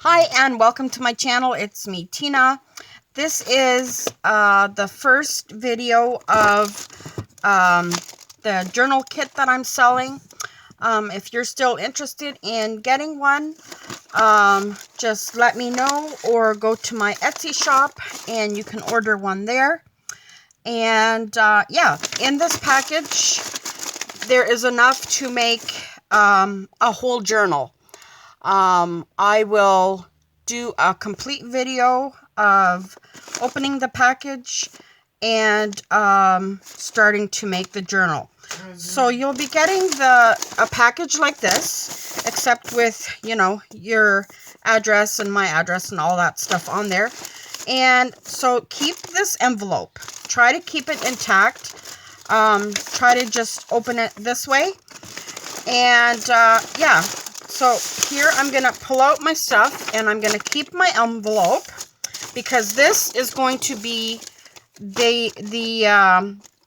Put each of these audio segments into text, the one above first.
Hi and welcome to my channel. It's me, Tina. This is the first video of the journal kit that I'm selling. If you're still interested in getting one, just let me know or go to my Etsy shop and you can order one there. And yeah, in this package, there is enough to make a whole journal. I will do a complete video of opening the package and starting to make the journal. So you'll be getting a package like this, except with, you know, your address and my address and all that stuff on there. And so keep this envelope. Try to keep it intact. Try to just open it this way. And yeah. So here I'm going to pull out my stuff and I'm going to keep my envelope because this is going to be the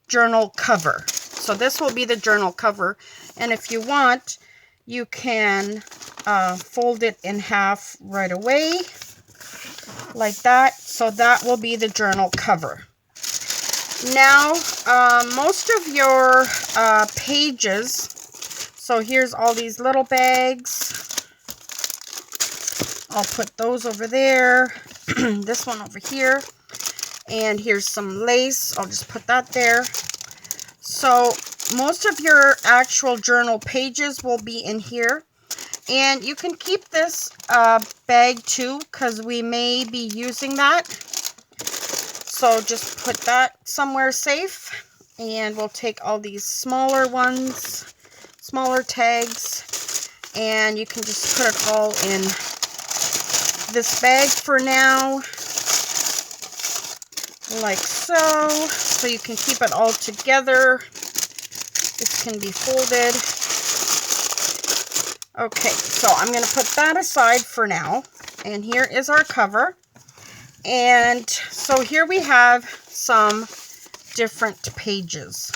journal cover. So this will be the journal cover, and if you want, you can fold it in half right away like that. So that will be the journal cover. Now, most of your pages. So here's all these little bags. I'll put those over there. This one over here. And here's some lace. I'll just put that there. So most of your actual journal pages will be in here. And you can keep this bag too, because we may be using that. So just put that somewhere safe. And we'll take all these smaller ones. Smaller tags, and you can just put it all in this bag for now, like so. So you can keep it all together. This can be folded. Okay, so I'm going to put that aside for now, and here is our cover. And so here we have some different pages.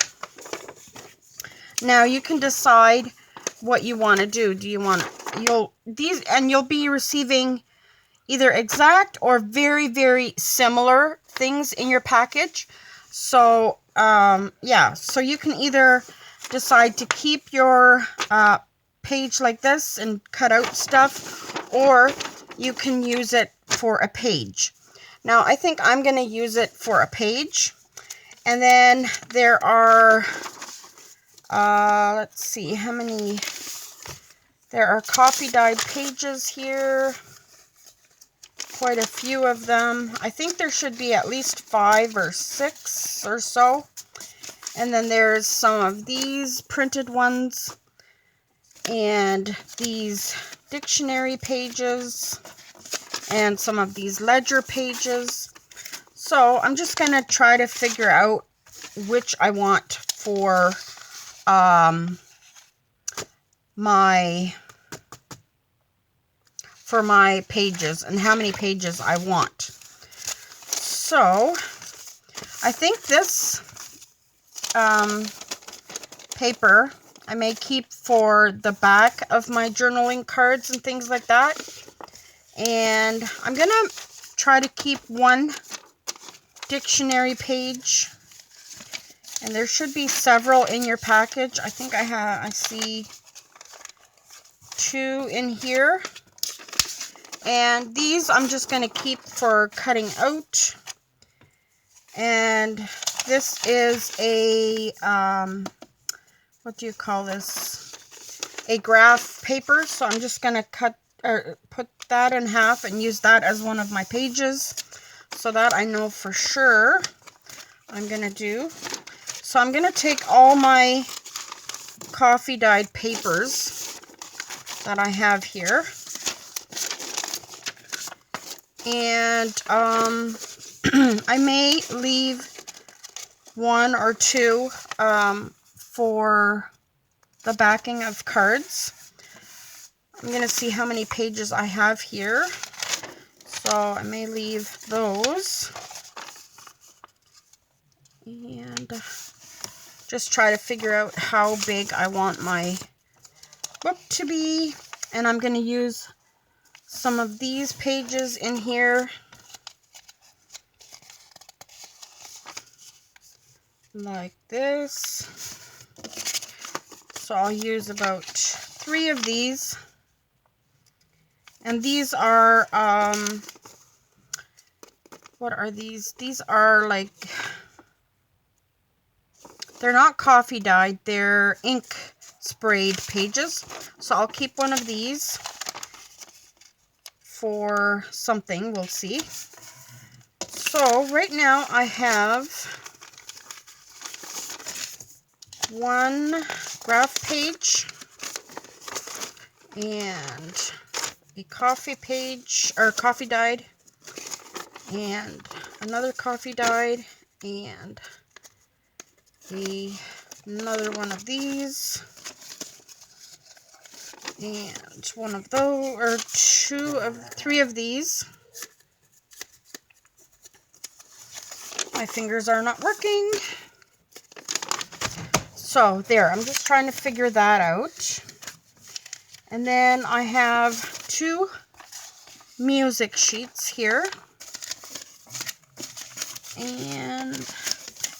Now you can decide what you want to do. Do you want you'll be receiving either exact or very, very similar things in your package. So yeah, so you can either decide to keep your page like this and cut out stuff, or you can use it for a page. Now I think I'm going to use it for a page. And then there are let's see how many. There are copy dyed pages here. Quite a few of them. I think there should be at least 5 or 6 or so. And then there's some of these printed ones. And these dictionary pages. And some of these ledger pages. So I'm just going to try to figure out which I want for my pages and how many pages I want. So I think this paper I may keep for the back of my journaling cards and things like that. And I'm gonna try to keep one dictionary page. And there should be several in your package. I think I see 2 in here. And these I'm just going to keep for cutting out. And this is a, what do you call this? A graph paper. So I'm just going to put that in half and use that as one of my pages. So that I know for sure I'm going to do. So I'm going to take all my coffee dyed papers that I have here. And I may leave 1 or 2 for the backing of cards. I'm going to see how many pages I have here. So I may leave those. And just try to figure out how big I want my book to be. And I'm going to use some of these pages in here. Like this. So I'll use about 3 of these. And these are, what are these? These are like, they're not coffee dyed, they're ink sprayed pages. So I'll keep one of these for something, we'll see. So right now I have one graph page and a coffee page, or coffee dyed, and another coffee dyed, and another one of these, and one of those, or 3 of these. My fingers are not working. So there, I'm just trying to figure that out. And then I have 2 music sheets here. And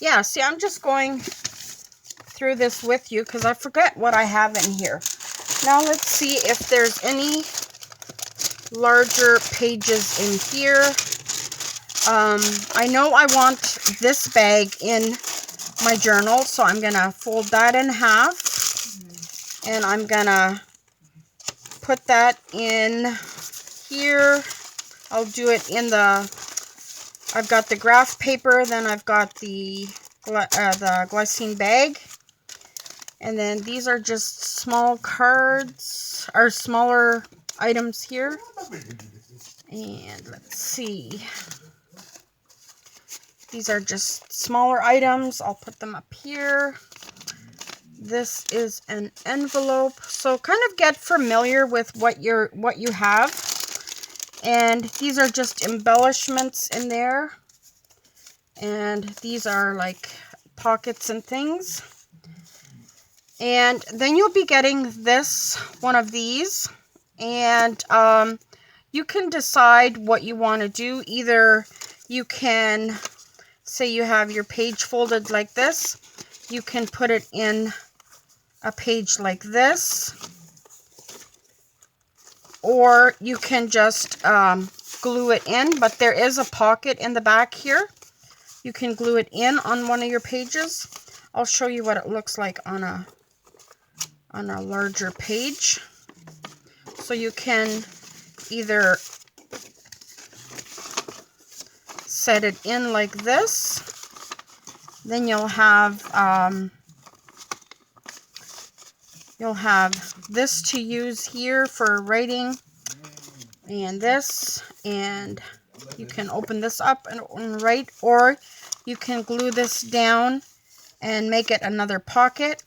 yeah, see, I'm just going through this with you because I forget what I have in here. Now let's see if there's any larger pages in here. I know I want this bag in my journal, so I'm going to fold that in half. And I'm going to put that in here. I'll do it in the, I've got the graph paper, then I've got the glycine bag. And then these are just small cards, or smaller items here. And let's see. These are just smaller items. I'll put them up here. This is an envelope. So kind of get familiar with what you have. And these are just embellishments in there. And these are like pockets and things. And then you'll be getting this, one of these. And you can decide what you want to do. Either you can, say you have your page folded like this, you can put it in a page like this, or you can just glue it in, but there is a pocket in the back here. You can glue it in on one of your pages. I'll show you what it looks like on a larger page. So you can either set it in like this, then you'll have this to use here for writing, and this, and you can open this up and write, or you can glue this down and make it another pocket.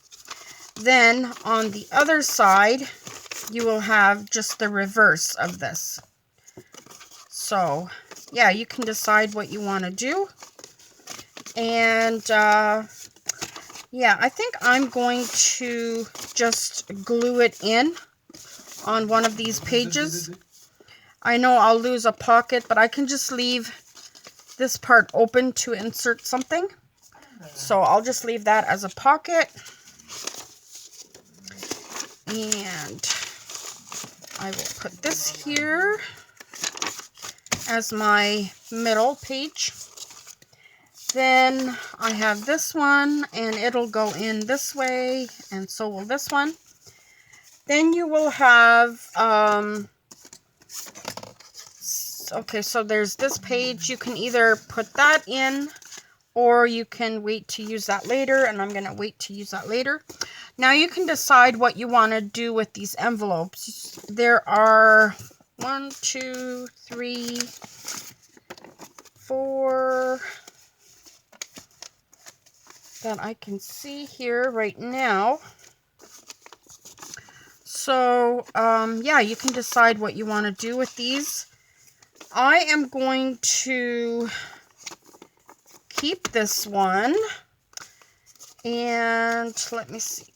Then on the other side you will have just the reverse of this. So yeah, you can decide what you want to do. And yeah, I think I'm going to just glue it in on one of these pages. I know I'll lose a pocket, but I can just leave this part open to insert something. So I'll just leave that as a pocket. And I will put this here as my middle page. Then I have this one, and it'll go in this way, and so will this one. Then you will have, okay, so there's this page. You can either put that in, or you can wait to use that later, and I'm going to wait to use that later. Now you can decide what you want to do with these envelopes. There are 1, 2, 3, 4 that I can see here right now. So, yeah, you can decide what you want to do with these. I am going to keep this one, and let me see.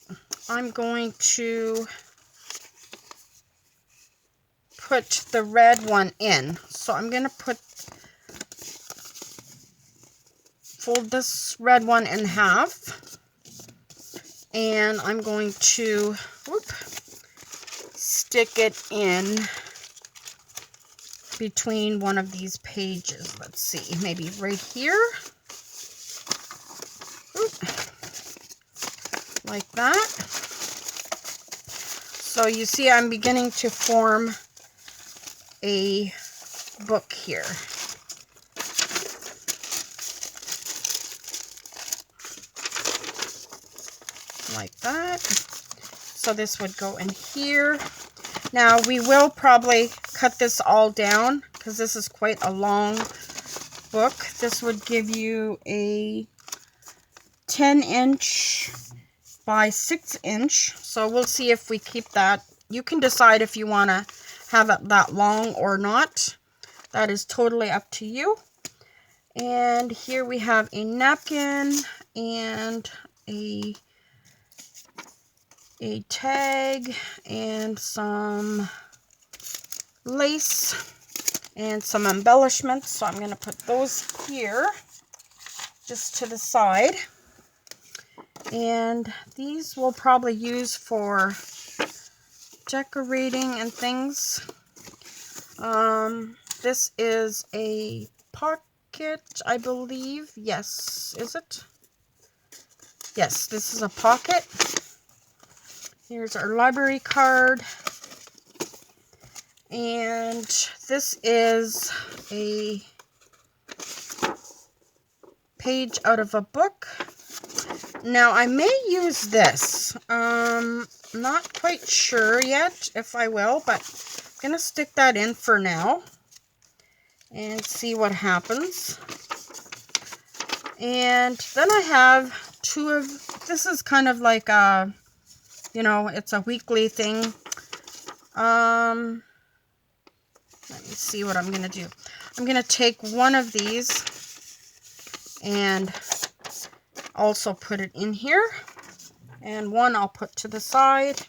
I'm going to put the red one in. So I'm going to fold this red one in half. And I'm going to stick it in between one of these pages. Let's see, maybe right here. Like that. So you see I'm beginning to form a book here. Like that. So this would go in here. Now we will probably cut this all down because this is quite a long book. This would give you a 10-inch by 6-inch. So we'll see if we keep that. You can decide if you want to have it that long or not. That is totally up to you. And here we have a napkin and a tag and some lace and some embellishments. So I'm going to put those here just to the side. And these we'll probably use for decorating and things. This is a pocket, I believe. Yes, is it? Yes, this is a pocket. Here's our library card. And this is a page out of a book. Now, I may use this. Not quite sure yet if I will, but I'm going to stick that in for now and see what happens. And then I have two of, this is kind of like a, you know, it's a weekly thing. Let me see what I'm going to do. I'm going to take one of these and also put it in here, and one I'll put to the side.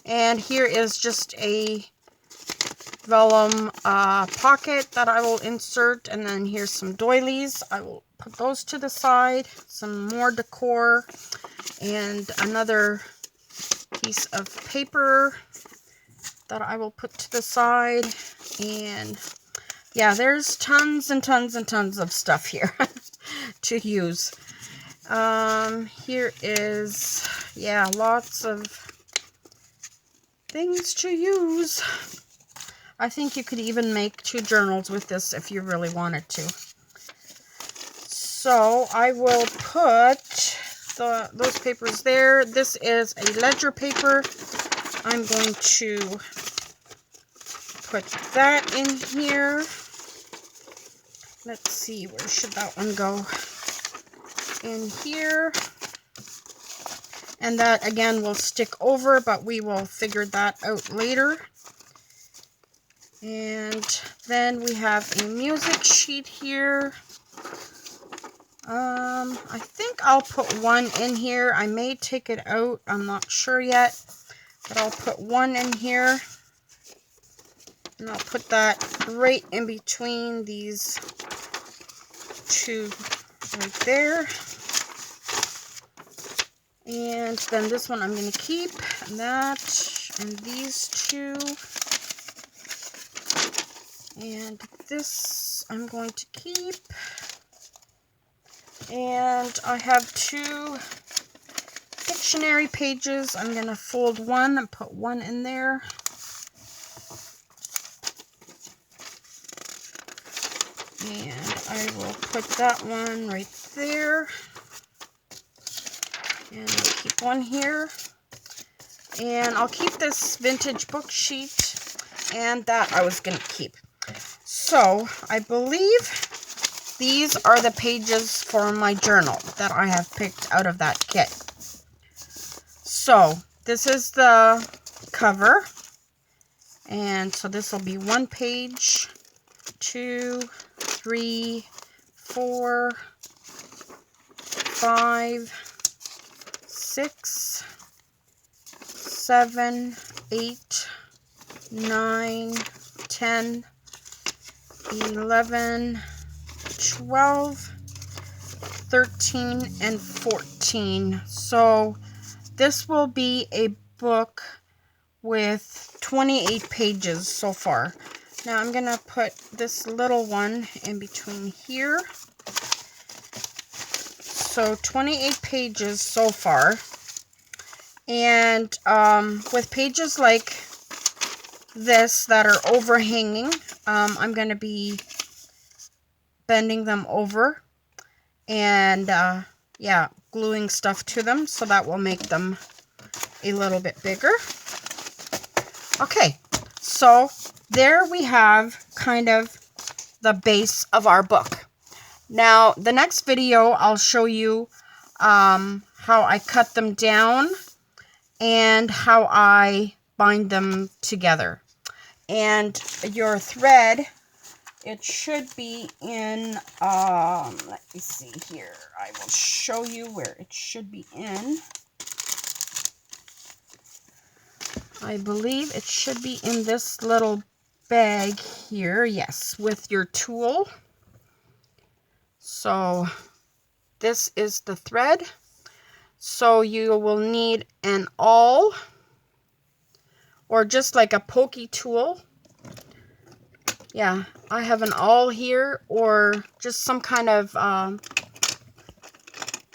And here is just a vellum pocket that I will insert, and then here's some doilies. I will put those to the side, some more decor, and another piece of paper that I will put to the side. And yeah, there's tons and tons and tons of stuff here to use. Here is, yeah, lots of things to use. I think you could even make 2 journals with this if you really wanted to. So I will put those papers there. This is a ledger paper. I'm going to put that in here. Let's see, where should that one go? In here. And that again will stick over, but we will figure that out later. And then we have a music sheet here. I think I'll put one in here. I may take it out, I'm not sure yet, but I'll put one in here. And I'll put that right in between these 2 right there. And then this one I'm going to keep, and that, and these 2. And this I'm going to keep. And I have 2 dictionary pages. I'm going to fold one and put one in there. And I will put that one right there. And I'll keep one here. And I'll keep this vintage book sheet, and that I was going to keep. So, I believe these are the pages for my journal that I have picked out of that kit. So, this is the cover. And so this will be 1 page, 2, 3, 4, 5, 6, 7, 8, 9, 10, 11, 12, 13, and 14. So this will be a book with 28 pages so far. Now I'm going to put this little one in between here. So 28 pages so far. And with pages like this that are overhanging, I'm going to be bending them over and yeah, gluing stuff to them, so that will make them a little bit bigger. Okay, so there we have kind of the base of our book. Now the next video I'll show you how I cut them down and how I bind them together. And your thread, it should be in, let me see here. I will show you where it should be in. I believe it should be in this little bag here. Yes, with your tool. So this is the thread. So you will need an awl, or just like a pokey tool. Yeah, I have an awl here, or just some kind of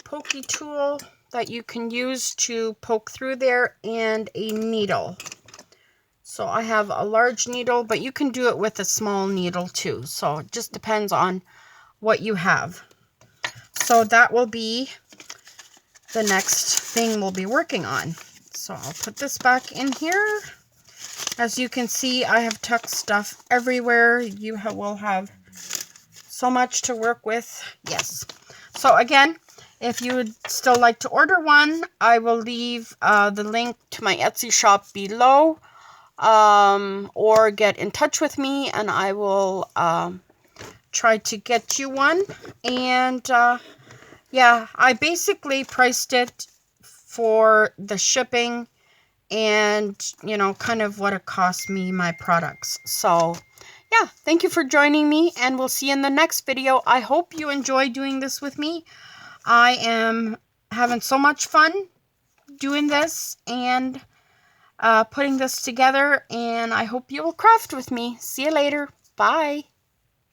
pokey tool that you can use to poke through there, and a needle. So I have a large needle, but you can do it with a small needle too. So it just depends on what you have. So that will be the next thing we'll be working on. So I'll put this back in here. As you can see, I have tucked stuff everywhere. You will have so much to work with. Yes. So again, if you would still like to order one, I will leave the link to my Etsy shop below, or get in touch with me and I will try to get you one. And yeah, I basically priced it for the shipping and, you know, kind of what it cost me, my products. So yeah, thank you for joining me, and we'll see you in the next video. I hope you enjoy doing this with me. I am having so much fun doing this and putting this together, and I hope you will craft with me. See you later. Bye.